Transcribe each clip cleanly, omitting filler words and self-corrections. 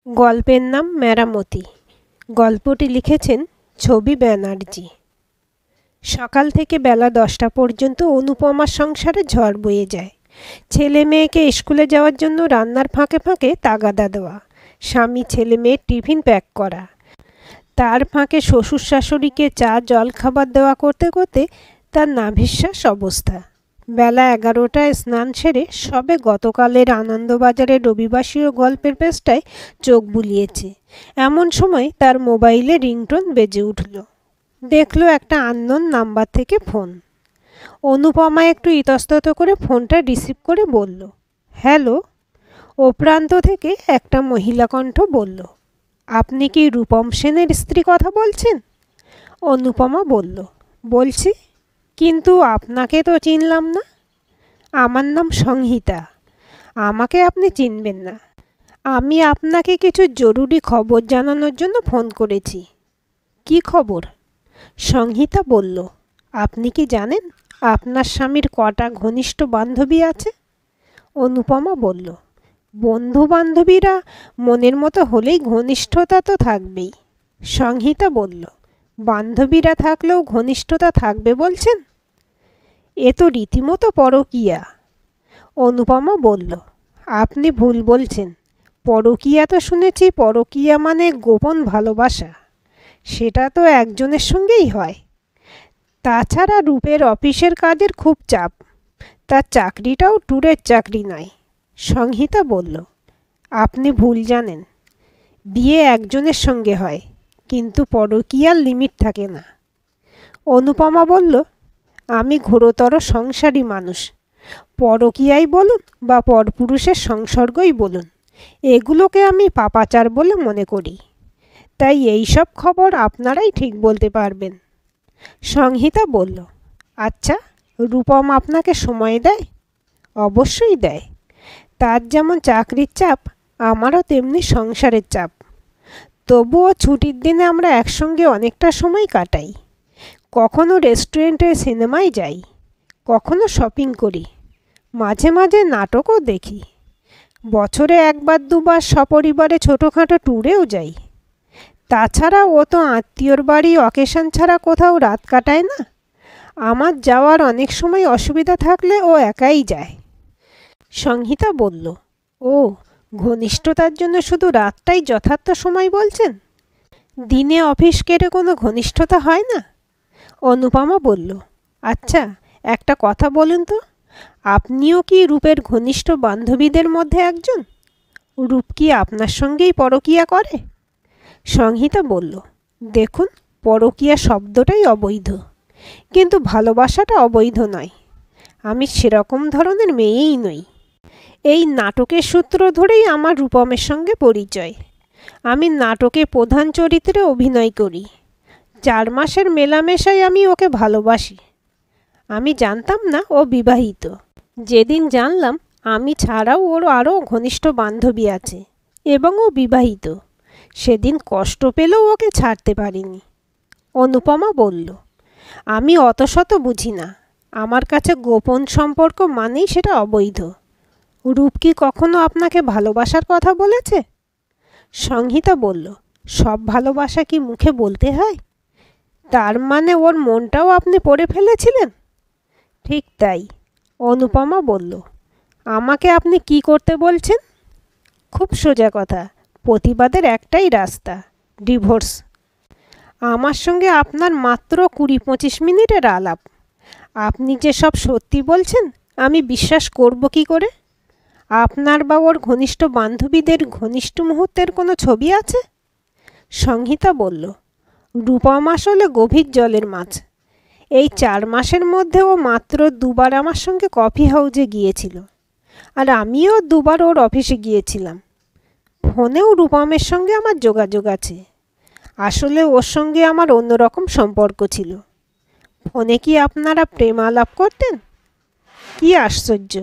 গল্পের নাম মেরামতি। গল্পটি লিখেছেন ছবি ব্যানার্জি। সকাল থেকে বেলা 10টা পর্যন্ত অনুপমার সংসারে ঝড় বয়ে যায়। ছেলে মেয়েকে স্কুলে যাওয়ার জন্য রান্নার ফাঁকে ফাঁকে তাগাদা দেওয়া, স্বামী ছেলে মেয়ের টিফিন প্যাক করা, তার ফাঁকে শ্বশুর শাশুড়িকে চা জল খাবার দেওয়া করতে করতে তার নাভিশ্বাস অবস্থা। বেলা 11টায় স্নান সেরে সবে গতকালের আনন্দবাজারের রবিবাসীয় গল্পের পেজটায় চোখ বুলিয়েছে। এমন সময় তার মোবাইলে রিংটোন বেজে উঠল। দেখল একটা আননোন নাম্বার থেকে ফোন। অনুপমা একটু ইতস্তত করে ফোনটা রিসিভ করে বলল, হ্যালো। ও প্রান্ত থেকে একটা মহিলা কণ্ঠ বলল, আপনি কি রূপম সেনের স্ত্রী কথা বলছেন? অনুপমা বলল, বলছি, কিন্তু আপনাকে তো চিনলাম না। আমার নাম সংহিতা। আমাকে আপনি চিনবেন না। আমি আপনাকে কিছু জরুরি খবর জানানোর জন্য ফোন করেছি। কি খবর? সংহিতা বলল, আপনি কি জানেন আপনার স্বামীর কটা ঘনিষ্ঠ বান্ধবী আছে? অনুপমা বলল, বন্ধু বান্ধবীরা মনের মতো হলেই ঘনিষ্ঠতা তো থাকবেই। সংহিতা বলল, বান্ধবীরা থাকলেও ঘনিষ্ঠতা থাকবে বলছেন? এ তো রীতিমতো পরকীয়া। অনুপমা বলল, আপনি ভুল বলছেন। পরকীয়া তো শুনেছি, পরকীয়া মানে গোপন ভালোবাসা। সেটা তো একজনের সঙ্গেই হয়। তাছাড়া রূপের অফিসের কাজের খুব চাপ, তার চাকরিটাও ট্যুরের চাকরি নয়। সংহিতা বলল, আপনি ভুল জানেন। বিয়ে একজনের সঙ্গে হয়, কিন্তু পরকীয়ার লিমিট থাকে না। অনুপমা বলল, আমি ঘোরতর সংসারী মানুষ। পরকীয়াই বলুন বা পরপুরুষের সংসর্গই বলুন, এগুলোকে আমি পাপাচার বলে মনে করি। তাই এই সব খবর আপনারাই ঠিক বলতে পারবেন। সংহিতা বলল, আচ্ছা, রূপম আপনাকে সময় দেয়? অবশ্যই দেয়। তার যেমন চাকরির চাপ, আমারও তেমনি সংসারের চাপ। তবুও ছুটির দিনে আমরা একসঙ্গে অনেকটা সময় কাটাই। কখনো রেস্টুরেন্টে সিনেমায় যাই, কখনো শপিং করি, মাঝে মাঝে নাটকও দেখি। বছরে একবার দুবার সপরিবারে ছোটোখাটো ট্যুরেও যাই। তাছাড়া ও তো আত্মীয়র বাড়ি অকেশন ছাড়া কোথাও রাত কাটায় না। আমার যাওয়ার অনেক সময় অসুবিধা থাকলে ও একাই যায়। সংহিতা বলল, ও, ঘনিষ্ঠতার জন্য শুধু রাতটাই যথার্থ সময় বলছেন? দিনে অফিস কেটে কোনো ঘনিষ্ঠতা হয় না? অনুপমা বলল, আচ্ছা, একটা কথা বলুন তো, আপনিও কি রূপের ঘনিষ্ঠ বান্ধবীদের মধ্যে একজন? রূপ কি আপনার সঙ্গেই পরকীয়া করে? সংহিতা বলল, দেখুন, পরকীয়া শব্দটাই অবৈধ, কিন্তু ভালোবাসাটা অবৈধ নয়। আমি সেরকম ধরনের মেয়েই নই। এই নাটকের সূত্র ধরেই আমার রূপমের সঙ্গে পরিচয়। আমি নাটকে প্রধান চরিত্রে অভিনয় করি। 4 মাসের মেলামেশায় আমি ওকে ভালোবাসি। আমি জানতাম না ও বিবাহিত। যেদিন জানলাম আমি ছাড়াও ওর আরও ঘনিষ্ঠ বান্ধবী আছে এবং ও বিবাহিত, সেদিন কষ্ট পেলেও ওকে ছাড়তে পারিনি। অনুপমা বলল, আমি অত শত বুঝি না। আমার কাছে গোপন সম্পর্ক মানেই সেটা অবৈধ। রূপ কি কখনো আপনাকে ভালোবাসার কথা বলেছে? সংহিতা বলল, সব ভালোবাসা কি মুখে বলতে হয়? তার মানে ওর মনটাও আপনি পড়ে ফেলেছিলেন? ঠিক তাই। অনুপমা বলল, আমাকে আপনি কি করতে বলছেন? খুব সোজা কথা, প্রতিবাদের একটাই রাস্তা, ডিভোর্স। আমার সঙ্গে আপনার মাত্র 20-25 মিনিটের আলাপ। আপনি যে সব সত্যি বলছেন আমি বিশ্বাস করব কি করে? আপনার বা ওর ঘনিষ্ঠ বান্ধবীদের ঘনিষ্ঠ মুহূর্তের কোনো ছবি আছে? সংহিতা বলল, রূপম আসলে গভীর জলের মাছ। এই 4 মাসের মধ্যে ও মাত্র 2বার আমার সঙ্গে কফি হাউজে গিয়েছিল, আর আমিও 2বার ওর অফিসে গিয়েছিলাম। ফোনেও রূপমের সঙ্গে আমার যোগাযোগ আছে। আসলে ওর সঙ্গে আমার অন্যরকম সম্পর্ক ছিল। ফোনে কি আপনারা প্রেম আলাপ করতেন? কি আশ্চর্য,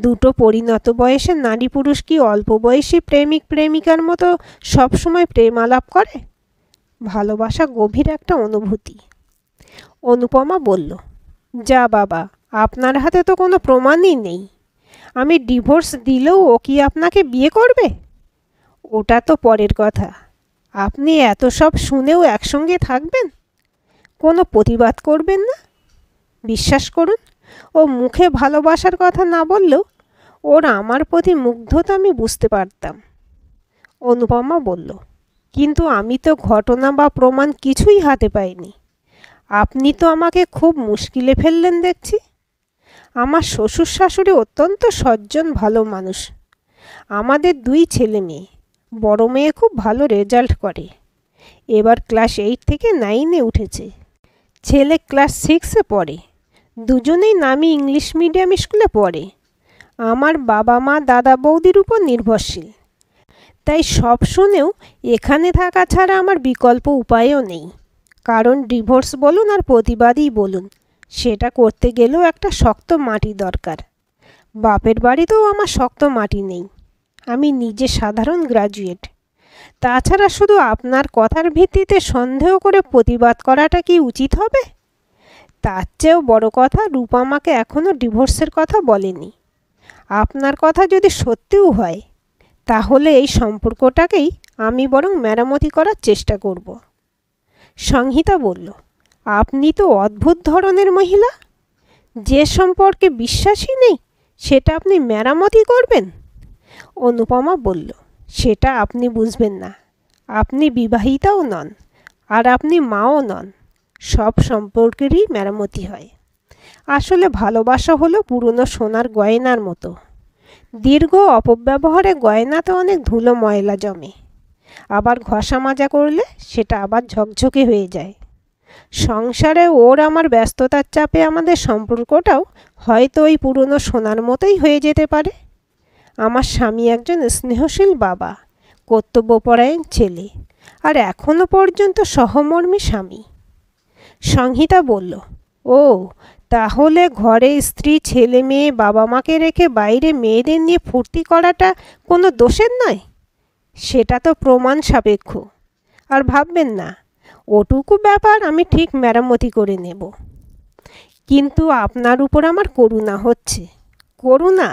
দুটো পরিণত বয়সের নারী পুরুষ কি অল্প বয়সী প্রেমিক প্রেমিকার মতো সবসময় প্রেম আলাপ করে? ভালোবাসা গভীর একটা অনুভূতি। অনুপমা বলল, যা বাবা, আপনার হাতে তো কোনো প্রমাণই নেই। আমি ডিভোর্স দিলেও ও কি আপনাকে বিয়ে করবে? ওটা তো পরের কথা। আপনি এত সব শুনেও একসঙ্গে থাকবেন, কোনো প্রতিবাদ করবেন না? বিশ্বাস করুন, ও মুখে ভালোবাসার কথা না বললেও ওর আমার প্রতি মুগ্ধতা আমি বুঝতে পারতাম। অনুপমা বলল, কিন্তু আমি তো ঘটনা বা প্রমাণ কিছুই হাতে পাইনি। আপনি তো আমাকে খুব মুশকিলে ফেললেন দেখছি। আমার শ্বশুর শাশুড়ি অত্যন্ত সজ্জন ভালো মানুষ। আমাদের 2 ছেলে মেয়ে। বড় মেয়ে খুব ভালো রেজাল্ট করে, এবার ক্লাস 8 থেকে 9-এ উঠেছে। ছেলে ক্লাস 6-এ পড়ে। দুজনেই নামি ইংলিশ মিডিয়াম স্কুলে পড়ে। আমার বাবা মা দাদা বৌদির উপর নির্ভরশীল, তাই সব শুনেও এখানে থাকা ছাড়া আমার বিকল্প উপায়ও নেই। কারণ ডিভোর্স বলুন আর প্রতিবাদই বলুন, সেটা করতে গেলেও একটা শক্ত মাটি দরকার। বাপের বাড়িতেও আমার শক্ত মাটি নেই। আমি নিজে সাধারণ গ্র্যাজুয়েট। তাছাড়া শুধু আপনার কথার ভিত্তিতে সন্দেহ করে প্রতিবাদ করাটা কি উচিত হবে? তার চেয়েও বড় কথা, রূপা আমাকে এখনও ডিভোর্সের কথা বলেনি। আপনার কথা যদি সত্যিও হয়, তাহলে এই সম্পর্কটাকেই আমি বরং মেরামতি করার চেষ্টা করব। সংহিতা বলল, আপনি তো অদ্ভুত ধরনের মহিলা। যে সম্পর্কে বিশ্বাসই নেই সেটা আপনি মেরামতি করবেন? অনুপমা বলল, সেটা আপনি বুঝবেন না। আপনি বিবাহিতাও নন, আর আপনি মাও নন। সব সম্পর্কেরই মেরামতি হয়। আসলে ভালোবাসা হলো পুরনো সোনার গয়নার মতো। দীর্ঘ অপব্যবহারে গয়নাতে অনেক ধুলো ময়লা জমে, আবার ঘষা মাজা করলে সেটা আবার ঝকঝকে হয়ে যায়। সংসারে ওর আমার ব্যস্ততার চাপে আমাদের সম্পর্কটাও হয়তো ওই পুরনো সোনার মতোই হয়ে যেতে পারে। আমার স্বামী একজন স্নেহশীল বাবা, কর্তব্যপরায়ণ ছেলে, আর এখনও পর্যন্ত সহমর্মী স্বামী। সংহিতা বলল, ও তাহলে ঘরে স্ত্রী ছেলে মেয়ে বাবা মাকে রেখে বাইরে মেয়েদের নিয়ে ফুর্তি করাটা কোনো দোষের নয়? সেটা তো প্রমাণ সাপেক্ষ। আর ভাববেন না, ওটুকু ব্যাপার আমি ঠিক মেরামতি করে নেব। কিন্তু আপনার উপর আমার করুণা হচ্ছে। করুণা?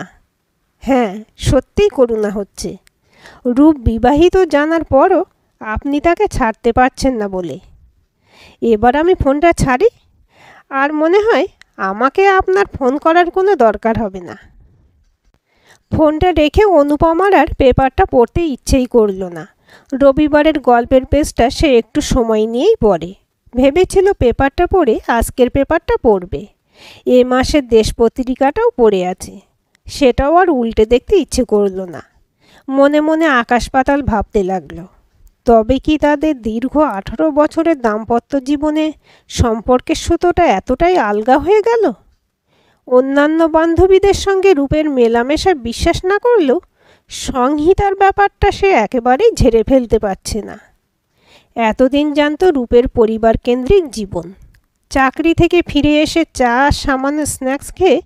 হ্যাঁ, সত্যিই করুণা হচ্ছে। রূপ বিবাহিত জানার পরও আপনি তাকে ছাড়তে পারছেন না বলে। এবার আমি ফোনটা ছাড়ি, আর মনে হয় আমাকে আপনার ফোন করার কোনো দরকার হবে না। ফোনটা রেখে অনুপমার আর পেপারটা পড়তে ইচ্ছেই করল না। রবিবারের গল্পের পেজটা সে একটু সময় নিয়েই পড়ে। ভেবেছিল পেপারটা পড়ে আজকের পেপারটা পড়বে। এ মাসের দেশ পত্রিকাটাও পড়ে আছে, সেটাও আর উল্টে দেখতে ইচ্ছে করল না। মনে মনে আকাশ পাতাল ভাবতে লাগলো, তবে কি তাদের দীর্ঘ 18 বছরের দাম্পত্য জীবনে সম্পর্কের সুতোটা এতটাই আলগা হয়ে গেল? অন্যান্য বান্ধবীদের সঙ্গে রূপের মেলামেশা বিশ্বাস না করলেও সংহিতার ব্যাপারটা সে একেবারেই ঝেড়ে ফেলতে পারছে না। এতদিন জানত রূপের পরিবার কেন্দ্রিক জীবন। চাকরি থেকে ফিরে এসে চা সামান্য স্ন্যাক্স খেয়ে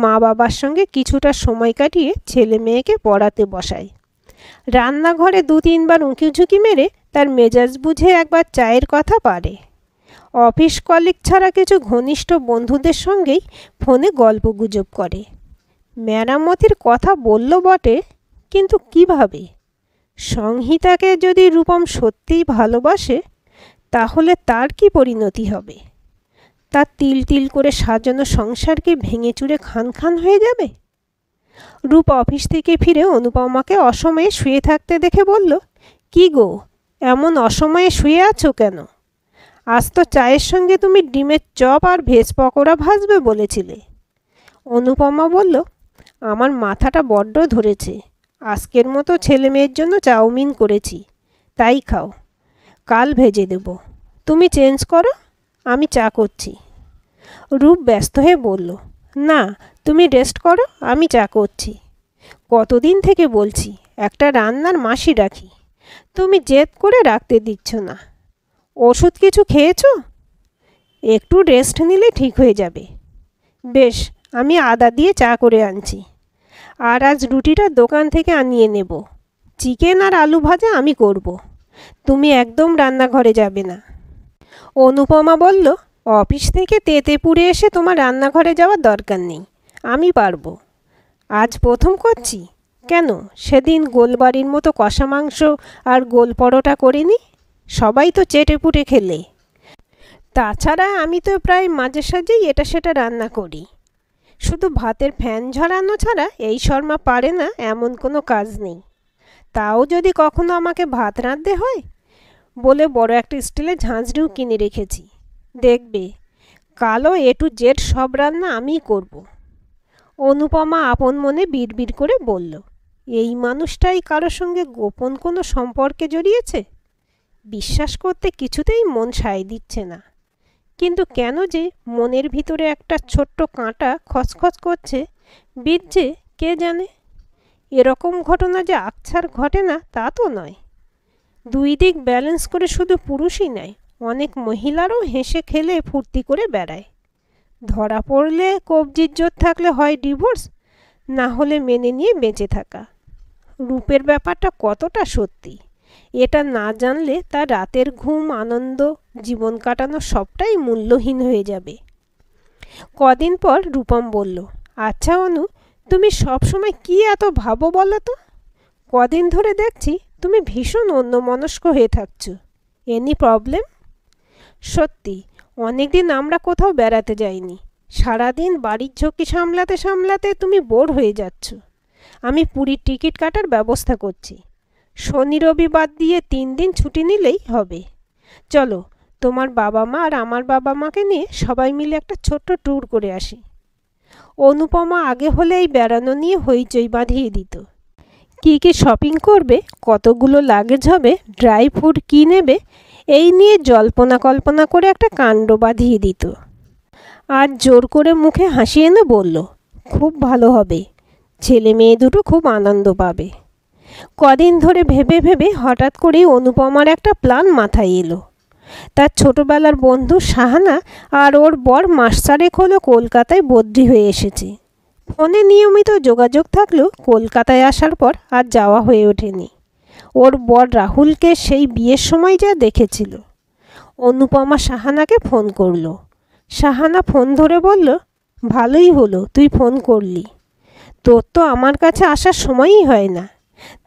মা বাবার সঙ্গে কিছুটা সময় কাটিয়ে ছেলে মেয়েকে পড়াতে বসায়। রান্নাঘরে 2-3 বার উঁকিঝুঁকি মেরে তার মেজাজ বুঝে একবার চায়ের কথা পারে। অফিস কলিগ ছাড়া কিছু ঘনিষ্ঠ বন্ধুদের সঙ্গেই ফোনে গল্পগুজব করে। মেরামতির কথা বলল বটে, কিন্তু কিভাবে? সংহিতাকে যদি রূপম সত্যিই ভালোবাসে, তাহলে তার কি পরিণতি হবে? তার তিল তিল করে সাজানো সংসার কি ভেঙে চুরে খান খান হয়ে যাবে? রূপ অফিস থেকে ফিরে অনুপমাকে অসময়ে শুয়ে থাকতে দেখে বলল, কি গো, এমন অসময়ে শুয়ে আছো কেন? আজ তো চায়ের সঙ্গে তুমি ডিমের চপ আর ভেজ পকোড়া ভাজবে বলেছিলে। অনুপমা বলল, আমার মাথাটা বড্ড ধরেছে। আজকের মতো ছেলে মেয়ের জন্য চাউমিন করেছি, তাই খাও। কাল ভেজে দেব। তুমি চেঞ্জ করো, আমি চা করছি। রূপ ব্যস্ত হয়ে বলল, না, তুমি রেস্ট করো, আমি চা করছি। কতদিন থেকে বলছি একটা রান্নার মাসি রাখি, তুমি জেদ করে রাখতে দিচ্ছ না। ওষুধ কিছু খেয়েছো? একটু রেস্ট নিলে ঠিক হয়ে যাবে। বেশ, আমি আদা দিয়ে চা করে আনছি। আর আজ রুটিটা দোকান থেকে আনিয়ে নেব। চিকেন আর আলু ভাজা আমি করব, তুমি একদম রান্নাঘরে যাবে না। অনুপমা বলল, অফিস থেকে তেতেপুরে এসে তোমার রান্নাঘরে যাওয়ার দরকার নেই, আমি পারবো। আজ প্রথম করছি, কেন সেদিন গোলবাড়ির মতো কষা মাংস আর গোল পরোটা করিনি? সবাই তো চেটেপুটে খেলে। তাছাড়া আমি তো প্রায় মাঝে সাঝেই এটা সেটা রান্না করি। শুধু ভাতের ফ্যান ঝরানো ছাড়া এই শর্মা পারে না এমন কোনো কাজ নেই। তাও যদি কখনো আমাকে ভাত রাঁধতে হয় বলে বড় একটা স্টিলের ঝাঁঝরিও কিনে রেখেছি। দেখবে কালও A to Z সব রান্না আমিই করব। অনুপমা আপন মনে বিড়বিড় করে বলল, এই মানুষটাই কারোর সঙ্গে গোপন কোনো সম্পর্কে জড়িয়েছে। বিশ্বাস করতে কিছুতেই মন সায় দিচ্ছে না। কিন্তু কেন যে মনের ভিতরে একটা ছোট্ট কাঁটা খচখচ করছে বিধছে কে জানে। এরকম ঘটনা যে আকছার ঘটে না তা তো নয়। দুই দিক ব্যালেন্স করে শুধু পুরুষই নয়, অনেক মহিলারও হেসে খেলে ফুর্তি করে বেড়ায়। ধরা পড়লে কবজির জোর থাকলে হয় ডিভোর্স, না হলে মেনে নিয়ে বেঁচে থাকা। রূপের ব্যাপারটা কতটা সত্যি এটা না জানলে তার রাতের ঘুম, আনন্দ, জীবন কাটানো সবটাই মূল্যহীন হয়ে যাবে। কদিন পর রূপম বলল, আচ্ছা অনু, তুমি সবসময় কি এত ভাবো বলো তো? কদিন ধরে দেখছি তুমি ভীষণ অন্যমনস্ক হয়ে থাকছো। Any problem? সত্যি অনেকদিন আমরা কোথাও বেড়াতে যাইনি। সারাদিন বাড়ির ঝুঁকি সামলাতে সামলাতে তুমি বোর হয়ে যাচ্ছ। আমি পুরীর টিকিট কাটার ব্যবস্থা করছি। শনি রবি বাদ দিয়ে 3 দিন ছুটি নিলেই হবে। চলো তোমার বাবা মা আর আমার বাবা মাকে নিয়ে সবাই মিলে একটা ছোট্ট ট্যুর করে আসি। অনুপমা আগে হলে এই বেড়ানো নিয়ে হইচই বাঁধিয়ে দিত। কী কী শপিং করবে, কতগুলো লাগেজ হবে, ড্রাই ফ্রুট কী নেবে, এই নিয়ে জল্পনা কল্পনা করে একটা কাণ্ড বাঁধিয়ে দিত। আর জোর করে মুখে হাসি এনে বলল, খুব ভালো হবে, ছেলে মেয়ে দুটো খুব আনন্দ পাবে। কদিন ধরে ভেবে ভেবে হঠাৎ করেই অনুপমার একটা প্ল্যান মাথায় এলো। তার ছোটবেলার বন্ধু সাহানা আর ওর বর মাস 4 হলো কলকাতায় বদলি হয়ে এসেছে। ফোনে নিয়মিত যোগাযোগ থাকলেও কলকাতায় আসার পর আর যাওয়া হয়ে ওঠেনি। ওর বর রাহুলকে সেই বিয়ের সময় যা দেখেছিল। অনুপমা সাহানাকে ফোন করলো। সাহানা ফোন ধরে বলল, ভালোই হলো তুই ফোন করলি। তোর তো আমার কাছে আসার সময়ই হয় না,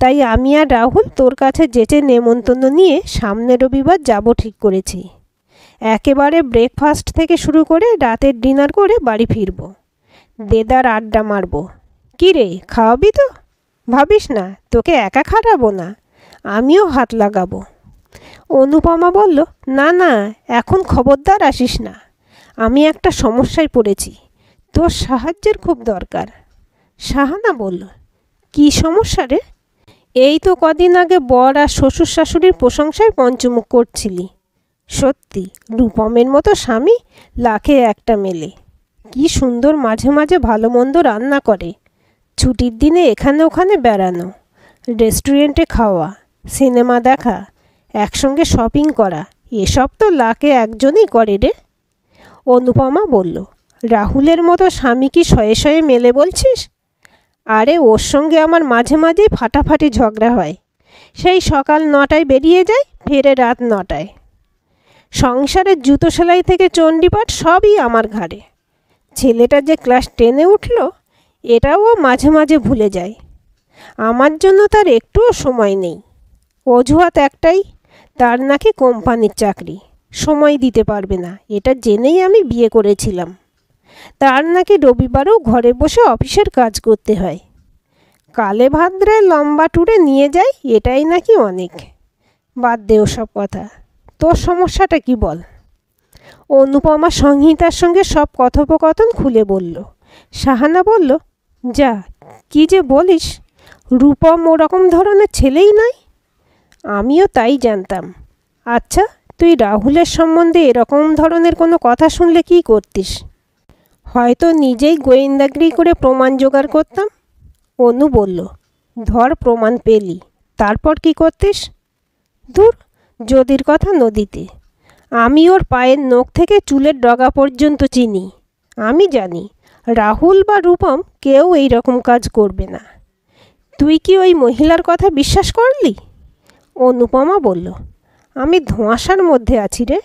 তাই আমি আর রাহুল তোর কাছে যেতে নেমন্তন্ন নিয়ে সামনের রবিবার যাব ঠিক করেছি। একেবারে ব্রেকফাস্ট থেকে শুরু করে রাতের ডিনার করে বাড়ি ফিরব। দেদার আড্ডা মারব। কী রে, খাওয়াবি তো? ভাবিস না তোকে একা খাটাবো না, আমিও হাত লাগাবো। অনুপমা বলল, না না, এখন খবরদার আসিস না। আমি একটা সমস্যায় পড়েছি, তোর সাহায্যের খুব দরকার। সাহানা বলল, কী সমস্যা রে? এই তো কদিন আগে বর আর শ্বশুর শাশুড়ির প্রশংসায় পঞ্চমুখ করছিলি। সত্যি রূপমের মতো স্বামী লাখে একটা মেলে। কি সুন্দর মাঝে মাঝে ভালো মন্দ রান্না করে। ছুটির দিনে এখানে ওখানে বেড়ানো, রেস্টুরেন্টে খাওয়া, সিনেমা দেখা, একসঙ্গে শপিং করা, এসব তো লাখে একজনই করে রে। অনুপমা বলল, রাহুলের মতো স্বামী কি শয়ে শয়ে মেলে বলছিস? আরে ওর সঙ্গে আমার মাঝে মাঝেই ফাটাফাটি ঝগড়া হয়। সেই সকাল 9টায় বেরিয়ে যায়, ফেরে রাত 9টায়। সংসারের জুতো সেলাই থেকে চণ্ডীপাঠ সবই আমার ঘাড়ে। ছেলেটা যে ক্লাস 10-এ উঠল এটাও মাঝে মাঝে ভুলে যায়। আমার জন্য তার একটুও সময় নেই। অজুহাত একটাই, তার নাকি কোম্পানির চাকরি, সময় দিতে পারবে না। এটা জেনেই আমি বিয়ে করেছিলাম। তার নাকি রবিবারেও ঘরে বসে অফিসের কাজ করতে হয়। কালে ভাদ্রে লম্বা ট্যুরে নিয়ে যায়, এটাই নাকি অনেক। বাদ দে ওসব কথা, তোর সমস্যাটা কি বল? অনুপমা সংহিতার সঙ্গে সব কথোপকথন খুলে বলল। সাহানা বলল, যা কি যে বলিস, রূপম ওরকম ধরনের ছেলেই নয়। আমিও তাই জানতাম। আচ্ছা তুই রাহুলের সম্বন্ধে এরকম ধরনের কোনো কথা শুনলে কী করতিস? হয়তো নিজেই গোয়েন্দাগিরি করে প্রমাণ জোগাড় করতাম। অনু বলল, ধর প্রমাণ পেলি, তারপর কি করতিস? দূর, যদির কথা নদীতে। আমি ওর পায়ের নখ থেকে চুলের ডগা পর্যন্ত চিনি। আমি জানি রাহুল বা রূপম কেউ এই রকম কাজ করবে না। তুই কি ওই মহিলার কথা বিশ্বাস করলি? অনুপমা বলল, আমি ধোঁয়াশার মধ্যে আছি রে।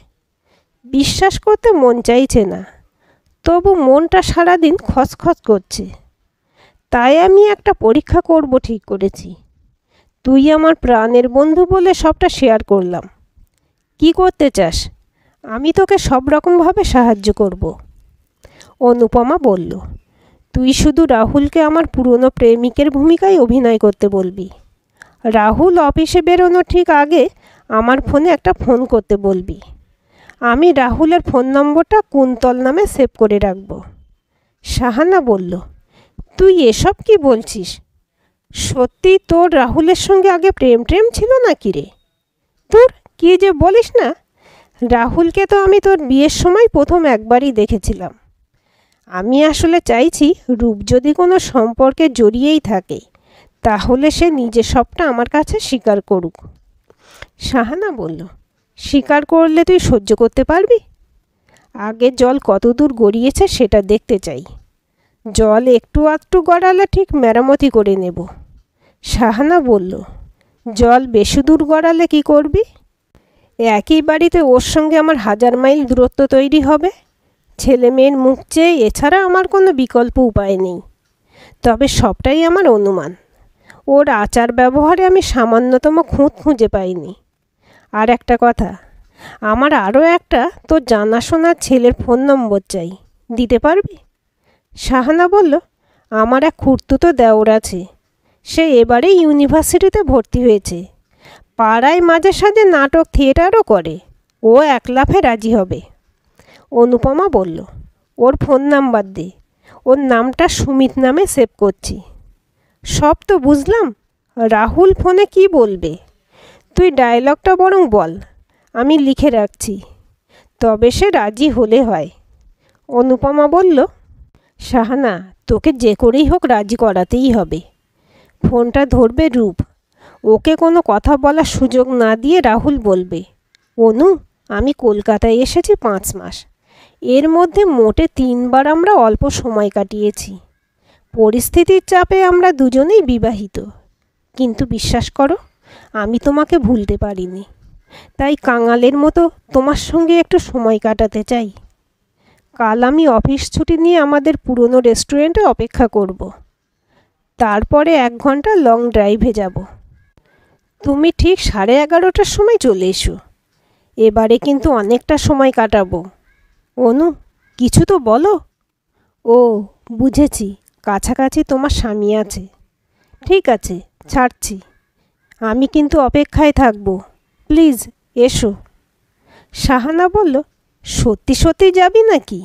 বিশ্বাস করতে মন চাইছে না, তবু মনটা সারাদিন খচখচ করছে। তাই আমি একটা পরীক্ষা করব ঠিক করেছি। তুই আমার প্রাণের বন্ধু বলে সবটা শেয়ার করলাম। কি করতে চাস? আমি তোকে সব রকমভাবে সাহায্য করব। অনুপমা বলল, তুই শুধু রাহুলকে আমার পুরনো প্রেমিকের ভূমিকায় অভিনয় করতে বলবি। রাহুল অফিসে বেরোনোর ঠিক আগে আমার ফোনে একটা ফোন করতে বলবি। আমি রাহুলের ফোন নম্বরটা কুন্তল নামে সেভ করে রাখব। শাহানা বলল, তুই এসব কি বলছিস? সত্যি তোর রাহুলের সঙ্গে আগে প্রেম ছিল নাকি রে? তোর কি যে বলিস না। রাহুলকে তো আমি তোর বিয়ের সময় প্রথম একবারই দেখেছিলাম। আমি আসলে চাইছি রূপ যদি কোনো সম্পর্কে জড়িয়েই থাকে তাহলে সে নিজে সবটা আমার কাছে স্বীকার করুক। শাহানা বলল, স্বীকার করলে তুই সহ্য করতে পারবি? আগে জল কতদূর গড়িয়েছে সেটা দেখতে চাই। জল একটু আধটু গড়ালে ঠিক মেরামতি করে নেব। শাহানা বলল, জল বেশি দূর গড়ালে কি করবি? একই বাড়িতে ওর সঙ্গে আমার 1000 মাইল দূরত্ব তৈরি হবে। ছেলে মেয়ের মুখ চেয়ে এছাড়া আমার কোনো বিকল্প উপায় নেই। তবে সবটাই আমার অনুমান। ওর আচার ব্যবহারে আমি সামান্যতম খুঁত খুঁজে পাইনি। আর একটা কথা, আমার আরও একটা তোর জানাশোনার ছেলের ফোন নম্বর চাই, দিতে পারবি? শাহানা বলল, আমার এক খুড়তুতো দেওর আছে। সে এবারে ইউনিভার্সিটিতে ভর্তি হয়েছে। পাড়ায় মাঝে সাঝে নাটক থিয়েটারও করে। ও এক লাফে রাজি হবে। অনুপমা বলল, ওর ফোন নাম্বার দে। ওর নামটা সুমিত নামে সেভ করছি। সব তো বুঝলাম, রাহুল ফোনে কি বলবে? তুই ডায়লগটা বরং বল, আমি লিখে রাখছি। তবে সে রাজি হলে হয়। অনুপমা বলল, শাহানা, তোকে যে করেই হোক রাজি করাতেই হবে। ফোনটা ধরবে রূপ। ওকে কোনো কথা বলার সুযোগ না দিয়ে রাহুল বলবে, অনু, আমি কলকাতায় এসেছি 5 মাস। এর মধ্যে মোটে 3 বার আমরা অল্প সময় কাটিয়েছি। পরিস্থিতির চাপে আমরা দুজনেই বিবাহিত। কিন্তু বিশ্বাস করো, আমি তোমাকে ভুলতে পারিনি। তাই কাঙালের মতো তোমার সঙ্গে একটু সময় কাটাতে চাই। কাল আমি অফিস ছুটি নিয়ে আমাদের পুরনো রেস্টুরেন্টে অপেক্ষা করব। তারপরে 1 ঘন্টা লং ড্রাইভে যাব। তুমি ঠিক 11:30টার সময় চলে এসো। এবারে কিন্তু অনেকটা সময় কাটাবো। অনু, কিছু তো বলো। ও বুঝেছি, কাছাকাছি তোমার স্বামী আছে। ঠিক আছে, ছাড়ছি। আমি কিন্তু অপেক্ষায় থাকব। প্লিজ এসো। শাহানা বলল, সত্যি সত্যি যাবি নাকি?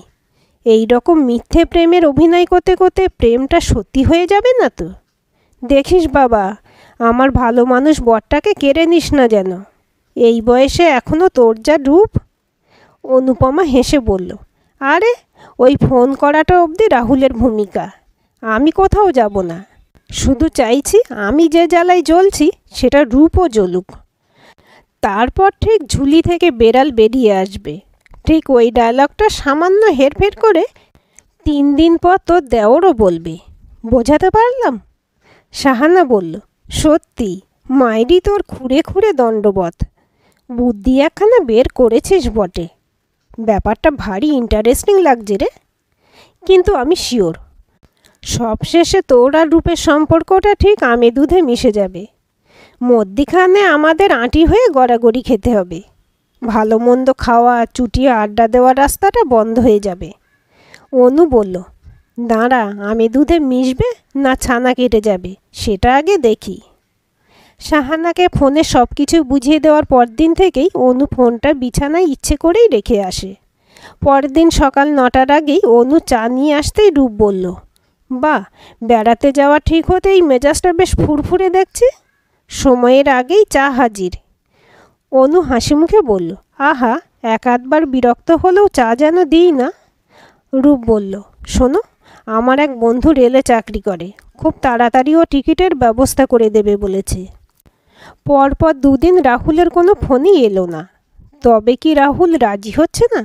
এই রকম মিথ্যে প্রেমের অভিনয় করতে করতে প্রেমটা সত্যি হয়ে যাবে না তো? দেখিস বাবা, আমার ভালো মানুষ বরটাকে কেড়ে নিস না যেন। এই বয়সে এখনও তোর যা রূপ। অনুপমা হেসে বলল, আরে ওই ফোন করাটা অবধি রাহুলের ভূমিকা। আমি কোথাও যাব না। শুধু চাইছি আমি যে জ্বালায় জ্বলছি সেটা রূপও জ্বলুক। তারপর ঠিক ঝুলি থেকে বেড়াল বেরিয়ে আসবে। ঠিক ওই ডায়লগটা সামান্য হেরফের করে 3 দিন পর তোর দেওরও বলবে। বোঝাতে পারলাম? শাহানা বলল, সত্যি মায়েরই তোর খুঁড়ে খুঁড়ে দণ্ডবত। বুদ্ধি একখানা বের করেছিস বটে। ব্যাপারটা ভারী ইন্টারেস্টিং লাগছে রে। কিন্তু আমি শিওর, সবশেষে তোর আর রূপের সম্পর্কটা ঠিক আমে দুধে মিশে যাবে। মধ্যিখানে আমাদের আঁটি হয়ে গড়াগড়ি খেতে হবে। ভালো মন্দ খাওয়া, চুটিয়ে আড্ডা দেওয়ার রাস্তাটা বন্ধ হয়ে যাবে। অনু বলল, দাঁড়া, আমে দুধে মিশবে না ছানা কেটে যাবে সেটা আগে দেখি। শাহানাকে ফোনে সব কিছু বুঝিয়ে দেওয়ার পরদিন থেকেই অনু ফোনটা বিছানায় ইচ্ছে করেই রেখে আসে। পরের দিন সকাল 9টার আগেই অনু চা নিয়ে আসতেই রূপ বলল, বাহ, বেড়াতে যাওয়া ঠিক হতেই মেজাজটা বেশ ফুরফুরে দেখছি। সময়ের আগেই চা হাজির। অনু হাসি মুখে বলল, আহা, 1-8বার বিরক্ত হলেও চা যেন দিই না। রূপ বলল, শোনো, আমার এক বন্ধু রেলে চাকরি করে। খুব তাড়াতাড়ি ও টিকিটের ব্যবস্থা করে দেবে বলেছে। পরপর 2 দিন রাহুলের কোনো ফোনই এলো না। তবে কি রাহুল রাজি হচ্ছে না?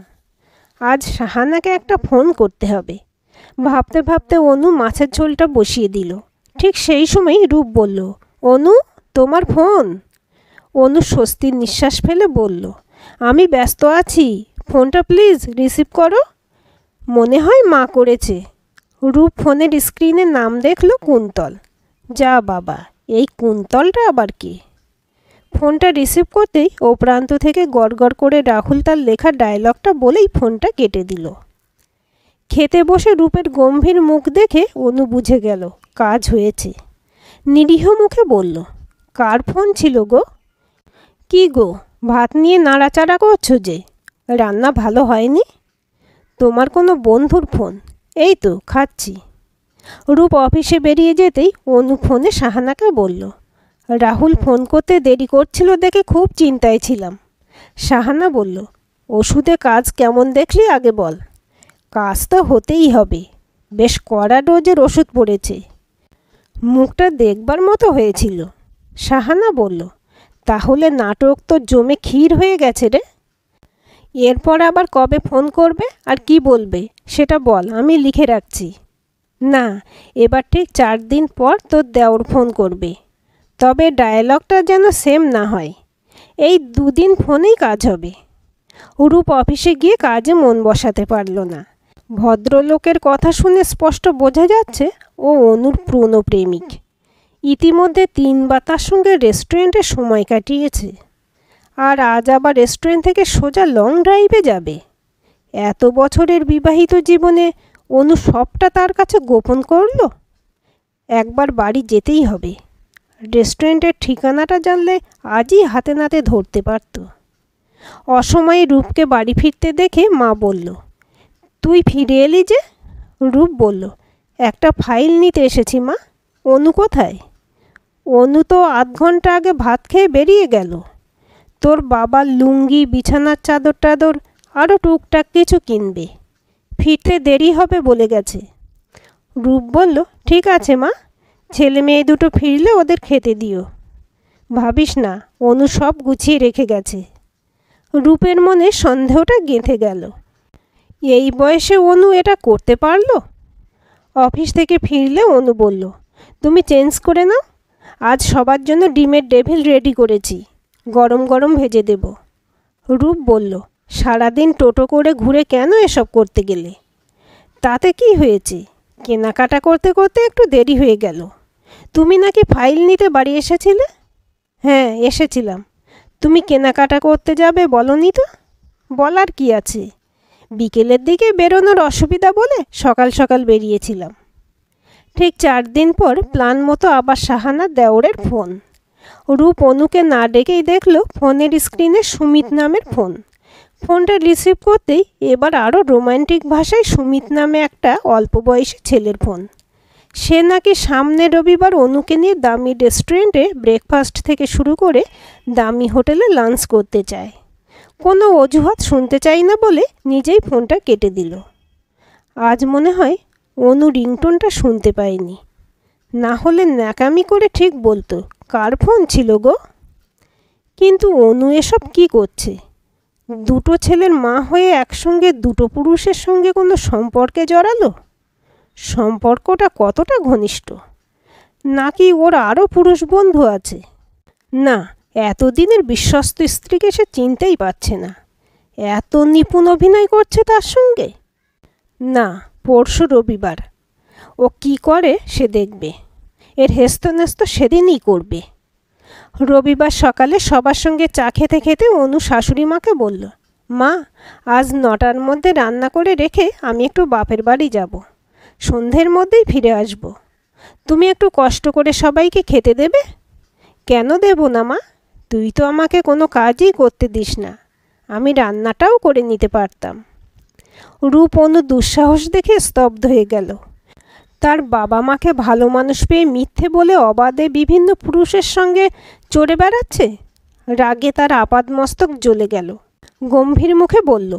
আজ শাহানাকে একটা ফোন করতে হবে। ভাবতে ভাবতে অনু মাছের ঝোলটা বসিয়ে দিল। ঠিক সেই সময়ই রূপ বলল, অনু, তোমার ফোন। অনু স্বস্তির নিঃশ্বাস ফেলে বলল, আমি ব্যস্ত আছি, ফোনটা প্লিজ রিসিভ করো। মনে হয় মা করেছে। রূপ ফোনের স্ক্রিনে নাম দেখলো কুন্তল। যা বাবা, এই কুন্তলটা আবার কি? ফোনটা রিসিভ করতেই ও প্রান্ত থেকে গড়গড় করে রাহুল তার লেখা ডায়লগটা বলেই ফোনটা কেটে দিল। খেতে বসে রূপের গম্ভীর মুখ দেখে অনু বুঝে গেল কাজ হয়েছে। নিরীহ মুখে বলল, কার ফোন ছিল গো? কি গো, ভাত নিয়ে নাড়াচাড়া করছো যে? রান্না ভালো হয়নি? তোমার কোনো বন্ধুর ফোন? এই তো খাচ্ছি। রূপ অফিসে বেরিয়ে যেতেই অনু ফোনে সাহানাকে বলল, রাহুল ফোন করতে দেরি করছিল দেখে খুব চিন্তায় ছিলাম। সাহানা বলল, ওষুধে কাজ কেমন দেখলি আগে বল। কাজ তো হতেই হবে, বেশ কড়া ডোজের ওষুধ পড়েছে। মুখটা দেখবার মতো হয়েছিল। সাহানা বলল, তাহলে নাটক তো জমে ক্ষীর হয়ে গেছে রে। এরপর আবার কবে ফোন করবে আর কি বলবে সেটা বল, আমি লিখে রাখছি। না, এবার ঠিক 4 দিন পর তোর দেওর ফোন করবে, তবে ডায়ালগটা যেন সেম না হয়। এই 2 দিন ফোনেই কাজ হবে। রূপ অফিসে গিয়ে কাজে মন বসাতে পারল না। ভদ্রলোকের কথা শুনে স্পষ্ট বোঝা যাচ্ছে ও অনুর পুরনো প্রেমিক। ইতিমধ্যে 3বার তার সঙ্গে রেস্টুরেন্টে সময় কাটিয়েছে, আর আজ আবার রেস্টুরেন্ট থেকে সোজা লং ড্রাইভে যাবে। এত বছরের বিবাহিত জীবনে অনু সবটা তার কাছে গোপন করল। একবার বাড়ি যেতেই হবে। রেস্টুরেন্টের ঠিকানাটা জানলে আজই হাতে নাতে ধরতে পারত। অসময়ে রূপকে বাড়ি ফিরতে দেখে মা বলল, তুই ফিরে এলি যে? রূপ বলল, একটা ফাইল নিতে এসেছি মা। অনু কোথায়? অনু তো আধ ঘন্টা আগে ভাত খেয়ে বেরিয়ে গেল। তোর বাবার লুঙ্গি, বিছানার চাদর টাদর আরও টুকটাক কিছু কিনবে। ফিরতে দেরি হবে বলে গেছে। রূপ বলল, ঠিক আছে মা, ছেলে মেয়ে দুটো ফিরলে ওদের খেতে দিও। ভাবিস না, অনু সব গুছিয়ে রেখে গেছে। রূপের মনে সন্দেহটা গেঁথে গেল। এই বয়সে অনু এটা করতে পারলো? অফিস থেকে ফিরলে অনু বলল, তুমি চেঞ্জ করে নাও, আজ সবার জন্য ডিমের ডেভিল রেডি করেছি, গরম গরম ভেজে দেব। রূপ বলল, সারাদিন টোটো করে ঘুরে কেন এসব করতে গেলে? তাতে কি হয়েছে, কেনাকাটা করতে করতে একটু দেরি হয়ে গেল। তুমি নাকি ফাইল নিতে বাড়ি এসেছিলে? হ্যাঁ, এসেছিলাম। তুমি কেনাকাটা করতে যাবে বলনি তো? বলার কি আছে, বিকেলের দিকে বেরোনোর অসুবিধা বলে সকাল সকাল বেরিয়েছিলাম। ঠিক 4 দিন পর প্ল্যান মতো আবার সাহানা দেওরের ফোন। রূপ অনুকে না ডেকেই দেখল ফোনের স্ক্রিনে সুমিত নামের ফোন। ফোনটা রিসিভ করতেই এবার আরও রোমান্টিক ভাষায় সুমিত নামে একটা অল্প বয়সী ছেলের ফোন। সে নাকি সামনে রবিবার অনুকে নিয়ে দামি রেস্টুরেন্টে ব্রেকফাস্ট থেকে শুরু করে দামি হোটেলে লাঞ্চ করতে চায়। কোনো অজুহাত শুনতে চাই না বলে নিজেই ফোনটা কেটে দিল। আজ মনে হয় অনু রিংটোনটা শুনতে পায়নি, না হলে ন্যাকামি করে ঠিক বলতো, কার ফোন ছিল গো? কিন্তু অনু এসব কি করছে? দুটো ছেলের মা হয়ে একসঙ্গে দুটো পুরুষের সঙ্গে কোনো সম্পর্কে জড়ালো? সম্পর্কটা কতটা ঘনিষ্ঠ? নাকি ওর আরও পুরুষ বন্ধু আছে? না, এতদিনের বিশ্বস্ত স্ত্রীকে সে চিনতেই পারছে না। এত নিপুণ অভিনয় করছে তার সঙ্গে। না, পরশু রবিবার। ও কি করে সে দেখবে। এর হেস্তনেস্ত সেদিনই করবে। রবিবার সকালে সবার সঙ্গে চা খেতে খেতে অনু শাশুড়ি মাকে বলল, মা, আজ 9টার মধ্যে রান্না করে রেখে আমি একটু বাপের বাড়ি যাব। সন্ধ্যের মধ্যেই ফিরে আসব। তুমি একটু কষ্ট করে সবাইকে খেতে দেবে? কেন দেব না মা, তুই তো আমাকে কোনো কাজই করতে দিস না, আমি রান্নাটাও করে নিতে পারতাম। রূপ অনু দুঃসাহস দেখে স্তব্ধ হয়ে গেল। তার বাবা মাকে ভালো মানুষ পেয়ে মিথ্যে বলে অবাধে বিভিন্ন পুরুষের সঙ্গে চড়ে বেড়াচ্ছে। রাগে তার আপাদমস্তক জ্বলে গেল। গম্ভীর মুখে বলল,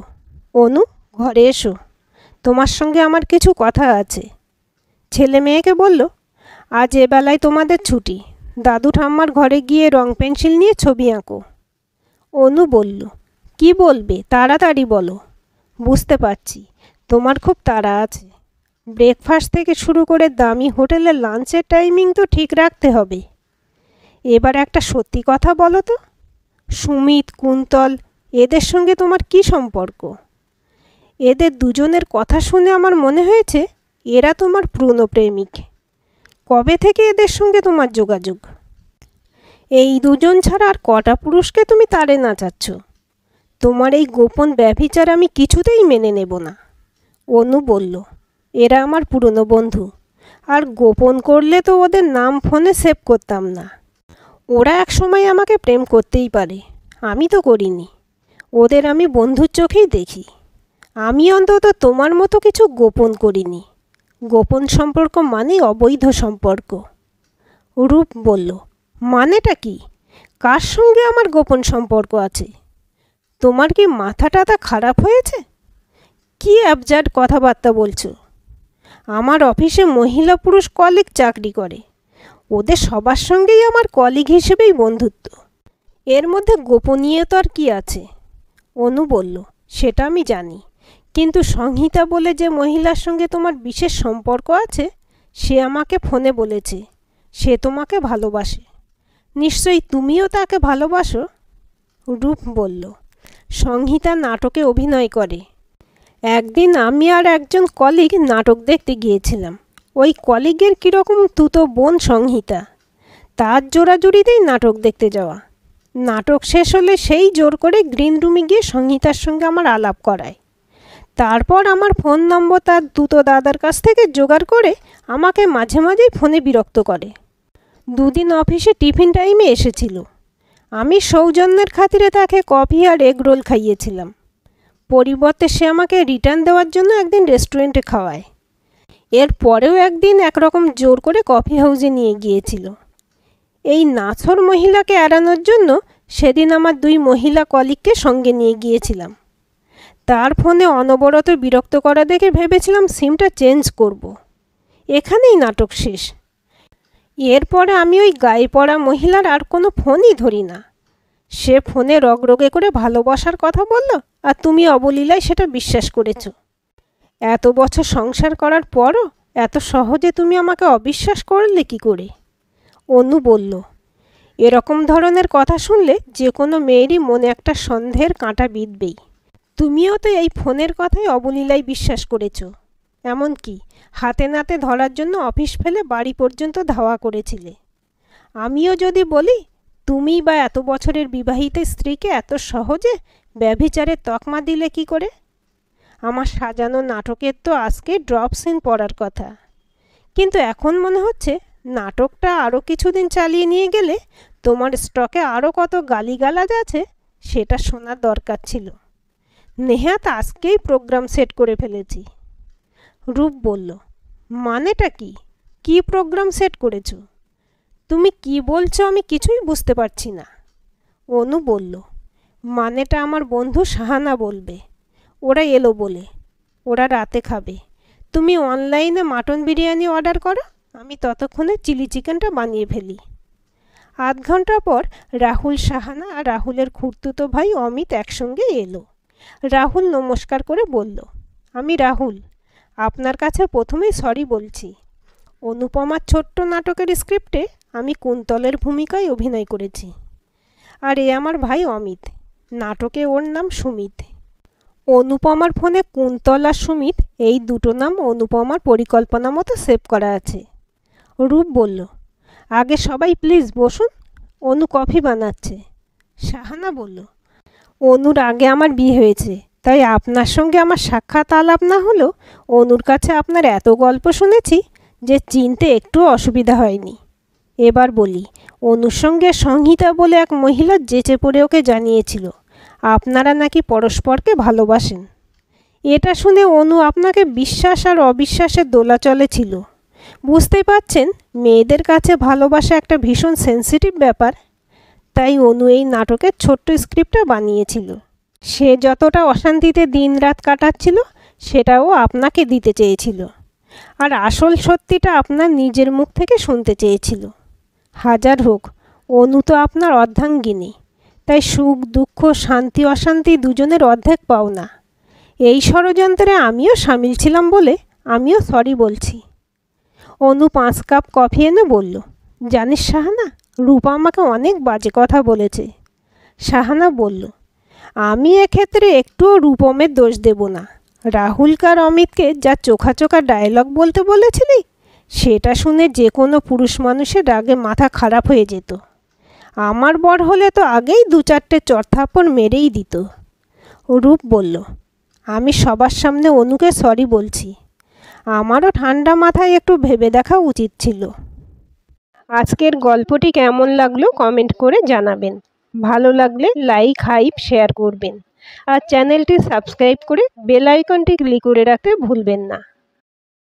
অনু, ঘরে এসো, তোমার সঙ্গে আমার কিছু কথা আছে। ছেলে মেয়েকে বলল, আজ এবেলায় তোমাদের ছুটি, দাদু ঠাম্মার ঘরে গিয়ে রং পেন্সিল নিয়ে ছবি আঁকো। অনু বলল, কি বলবে, তাড়াতাড়ি বলো। বুঝতে পারছি তোমার খুব তাড়া আছে। ব্রেকফাস্ট থেকে শুরু করে দামি হোটেলের লাঞ্চের টাইমিং তো ঠিক রাখতে হবে। এবার একটা সত্যি কথা বলো তো, সুমিত, কুন্তল, এদের সঙ্গে তোমার কি সম্পর্ক? এদের দুজনের কথা শুনে আমার মনে হয়েছে এরা তোমার পুরনো প্রেমিক। কবে থেকে এদের সঙ্গে তোমার যোগাযোগ? এই দুজন ছাড়া আর কটা পুরুষকে তুমি তারে নাচাচ্ছ? তোমার এই গোপন ব্যভিচার আমি কিছুতেই মেনে নেব না। অনু বলল, এরা আমার পুরনো বন্ধু, আর গোপন করলে তো ওদের নাম ফোনে সেভ করতাম না। ওরা এক সময় আমাকে প্রেম করতেই পারে, আমি তো করিনি। ওদের আমি বন্ধুর চোখেই দেখি। আমি অন্তত তোমার মতো কিছু গোপন করিনি। গোপন সম্পর্ক মানে অবৈধ সম্পর্ক। রূপ বলল, মানেটা কি? কার সঙ্গে আমার গোপন সম্পর্ক আছে? তোমার কি মাথাটা খারাপ হয়েছে? কি অ্যাবজার্ড কথাবার্তা বলছো? আমার অফিসে মহিলা পুরুষ কলিগ চাকরি করে, ওদের সবার সঙ্গেই আমার কলিগ হিসেবেই বন্ধুত্ব। এর মধ্যে গোপনীয়তার কি আছে? অনু বলল, সেটা আমি জানি, কিন্তু সংহিতা বলে যে মহিলার সঙ্গে তোমার বিশেষ সম্পর্ক আছে, সে আমাকে ফোনে বলেছে সে তোমাকে ভালোবাসে। নিশ্চয়ই তুমিও তাকে ভালোবাসো? রূপ বলল, সংহিতা নাটকে অভিনয় করে। একদিন আমি আর একজন কলিগ নাটক দেখতে গিয়েছিলাম। ওই কলিগের কীরকম তুতো বোন সংহিতা, তার জোড়াজুড়িতেই নাটক দেখতে যাওয়া। নাটক শেষ হলে সেই জোর করে গ্রিন রুমে গিয়ে সংহিতার সঙ্গে আমার আলাপ করায়। তারপর আমার ফোন নম্বর তার দুটো দাদার কাছ থেকে জোগাড় করে আমাকে মাঝে মাঝেই ফোনে বিরক্ত করে। দুদিন অফিসে টিফিন টাইমে এসেছিল। আমি সৌজন্যের খাতিরে তাকে কফি আর এগ রোল খাইয়েছিলাম। পরিবর্তে সে আমাকে রিটার্ন দেওয়ার জন্য একদিন রেস্টুরেন্টে খাওয়ায়। এর পরেও একদিন একরকম জোর করে কফি হাউসে নিয়ে গিয়েছিল। এই নাছর মহিলাকে এড়ানোর জন্য সেদিন আমার দুই মহিলা কলিগকে সঙ্গে নিয়ে গিয়েছিলাম। তার ফোনে অনবরত বিরক্ত করা দেখে ভেবেছিলাম সিমটা চেঞ্জ করব। এখানেই নাটক শেষ। এরপরে আমি ওই গায়ে পড়া মহিলার আর কোনো ফোনই ধরি না। সে ফোনে রগরগে করে ভালোবাসার কথা বলল, আর তুমি অবলীলায় সেটা বিশ্বাস করেছ। এত বছর সংসার করার পরও এত সহজে তুমি আমাকে অবিশ্বাস করলে কি করে? অনু বলল, এরকম ধরনের কথা শুনলে যে কোনো মেয়েরই মনে একটা সন্দেহের কাঁটা বিঁধবেই। তুমিও তো এই ফোনের কথাই অবলীলায় বিশ্বাস করেছ। এমনকি হাতে নাতে ধরার জন্য অফিস ফেলে বাড়ি পর্যন্ত ধাওয়া করেছিলে। আমিও যদি বলি, তুমি বা এত বছরের বিবাহিত স্ত্রীকে এত সহজে ব্যভিচারের তকমা দিলে কি করে? আমার সাজানো নাটকের তো আজকে ড্রপ সিন পড়ার কথা, কিন্তু এখন মনে হচ্ছে নাটকটা আরও কিছুদিন চালিয়ে নিয়ে গেলে তোমার স্টকে আরও কত গালিগালাজ আছে সেটা শোনার দরকার ছিল। নেহাত আজকেই প্রোগ্রাম সেট করে ফেলেছি। রূপ বলল, মানেটা কি? কি প্রোগ্রাম সেট করেছো? তুমি কি বলছো আমি কিছুই বুঝতে পারছি না। অনু বলল, মানেটা আমার বন্ধু শাহানা বলবে। ওরা এলো বলে। ওরা রাতে খাবে। তুমি অনলাইনে মাটন বিরিয়ানি অর্ডার করো, আমি ততক্ষণে চিলি চিকেনটা বানিয়ে ফেলি। আধ ঘন্টা পর রাহুল, শাহানা আর রাহুলের খুড়তুতো ভাই অমিত একসঙ্গে এলো। রাহুল নমস্কার করে বলল, আমি রাহুল, আপনার কাছে প্রথমেই সরি বলছি। অনুপমার ছোট্ট নাটকের স্ক্রিপ্টে আমি কুন্তলের ভূমিকায় অভিনয় করেছি। আর এ আমার ভাই অমিত, নাটকে ওর নাম সুমিত। অনুপমার ফোনে কুন্তল আর সুমিত এই দুটো নাম অনুপমার পরিকল্পনা মতো সেভ করা আছে। রূপ বলল, আগে সবাই প্লিজ বসুন, অনু কফি বানাচ্ছে। শাহানা বলল, অনুর আগে আমার বিয়ে হয়েছে, তাই আপনার সঙ্গে আমার সাক্ষাৎ আলাপ না হলেও অনুর কাছে আপনার এত গল্প শুনেছি যে চিনতে একটু অসুবিধা হয়নি। এবার বলি, অনুর সঙ্গে সংহিতা বলে এক মহিলা যেচে পড়ে ওকে জানিয়েছিল আপনারা নাকি পরস্পরকে ভালোবাসেন। এটা শুনে অনু আপনাকে বিশ্বাস আর অবিশ্বাসের দোলাচলে ছিল। বুঝতেই পারছেন মেয়েদের কাছে ভালোবাসা একটা ভীষণ সেন্সিটিভ ব্যাপার। তাই অনু এই নাটকের ছোট্ট স্ক্রিপ্টটা বানিয়েছিল। সে যতটা অশান্তিতে দিনরাত কাটাচ্ছিল সেটাও আপনাকে দিতে চেয়েছিল, আর আসল সত্যিটা আপনার নিজের মুখ থেকে শুনতে চেয়েছিল। হাজার হোক, অনু তো আপনার অর্ধাঙ্গিনী, তাই সুখ দুঃখ শান্তি অশান্তি দুজনের অর্ধেক পাওনা। এই ষড়যন্ত্রে আমিও সামিল ছিলাম বলে আমিও সরি বলছি। অনু 5 কাপ কফি এনে বলল, জানিস শাহানা, রূপা আমাকে অনেক বাজে কথা বলেছে। শাহানা বলল, আমি এক্ষেত্রে একটুও রূপমের দোষ দেব না। রাহুলকার অমিতকে যা চোখা চোখা ডায়লগ বলতে বলেছিলি, সেটা শুনে যে কোনো পুরুষ মানুষের রাগে মাথা খারাপ হয়ে যেত। আমার বর হলে তো আগেই 2-4টে চড়থাপ্পড় মেরেই দিত। রূপ বলল, আমি সবার সামনে অনুকে সরি বলছি। আমারও ঠান্ডা মাথায় একটু ভেবে দেখা উচিত ছিল। আজকের গল্পটি কেমন লাগলো কমেন্ট করে জানাবেন। ভালো লাগলে লাইক, হাইপ, শেয়ার করবেন। আর চ্যানেলটি সাবস্ক্রাইব করে বেল আইকনটি ক্লিক করে রাখতে ভুলবেন না।